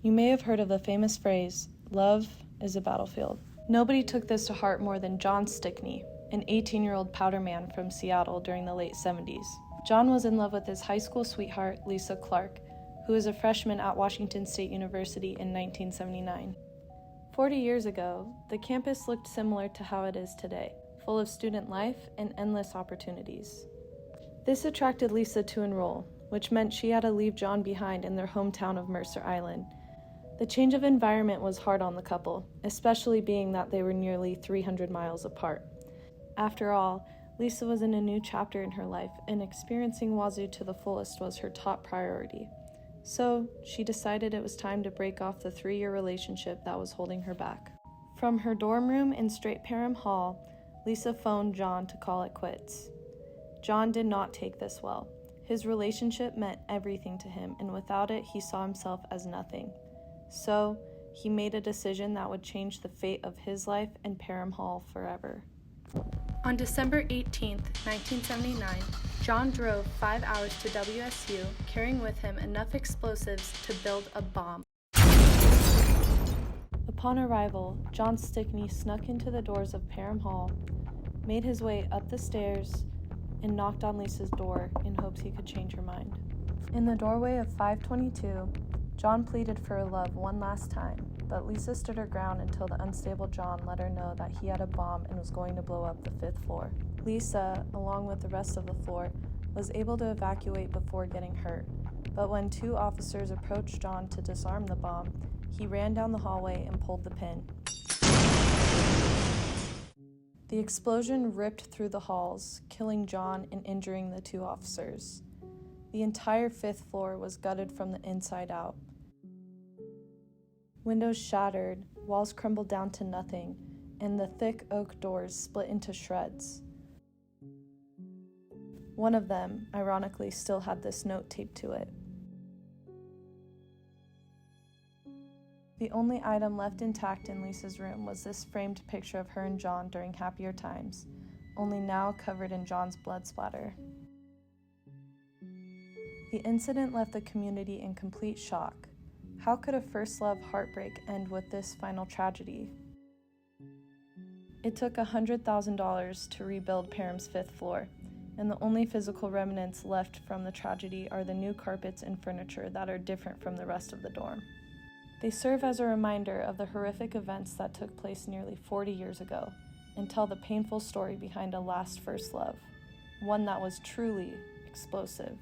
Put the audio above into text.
You may have heard of the famous phrase, "Love is a battlefield." Nobody took this to heart more than John Stickney, an 18-year-old powder man from Seattle during the late 70s. John was in love with his high school sweetheart, Lisa Clark, who was a freshman at Washington State University in 1979. 40 years ago, the campus looked similar to how it is today, full of student life and endless opportunities. This attracted Lisa to enroll, which meant she had to leave John behind in their hometown of Mercer Island. The change of environment was hard on the couple, especially being that they were nearly 300 miles apart. After all, Lisa was in a new chapter in her life, and experiencing Wazoo to the fullest was her top priority. So, she decided it was time to break off the 3-year relationship that was holding her back. From her dorm room in Streit-Perham Hall, Lisa phoned John to call it quits. John did not take this well. His relationship meant everything to him, and without it, he saw himself as nothing. So, he made a decision that would change the fate of his life and Perham Hall forever. On December 18, 1979, John drove 5 hours to WSU, carrying with him enough explosives to build a bomb. Upon arrival, John Stickney snuck into the doors of Perham Hall, made his way up the stairs, and knocked on Lisa's door in hopes he could change her mind. In the doorway of 522, John pleaded for her love one last time, but Lisa stood her ground until the unstable John let her know that he had a bomb and was going to blow up the 5th floor. Lisa, along with the rest of the floor, was able to evacuate before getting hurt, but when 2 officers approached John to disarm the bomb, he ran down the hallway and pulled the pin. The explosion ripped through the halls, killing John and injuring the 2 officers. The entire 5th floor was gutted from the inside out. Windows shattered, walls crumbled down to nothing, and the thick oak doors split into shreds. One of them, ironically, still had this note taped to it. The only item left intact in Lisa's room was this framed picture of her and John during happier times, only now covered in John's blood splatter. The incident left the community in complete shock. How could a first love heartbreak end with this final tragedy? It took $100,000 to rebuild Perham's 5th floor, and the only physical remnants left from the tragedy are the new carpets and furniture that are different from the rest of the dorm. They serve as a reminder of the horrific events that took place nearly 40 years ago, and tell the painful story behind a last first love, one that was truly explosive.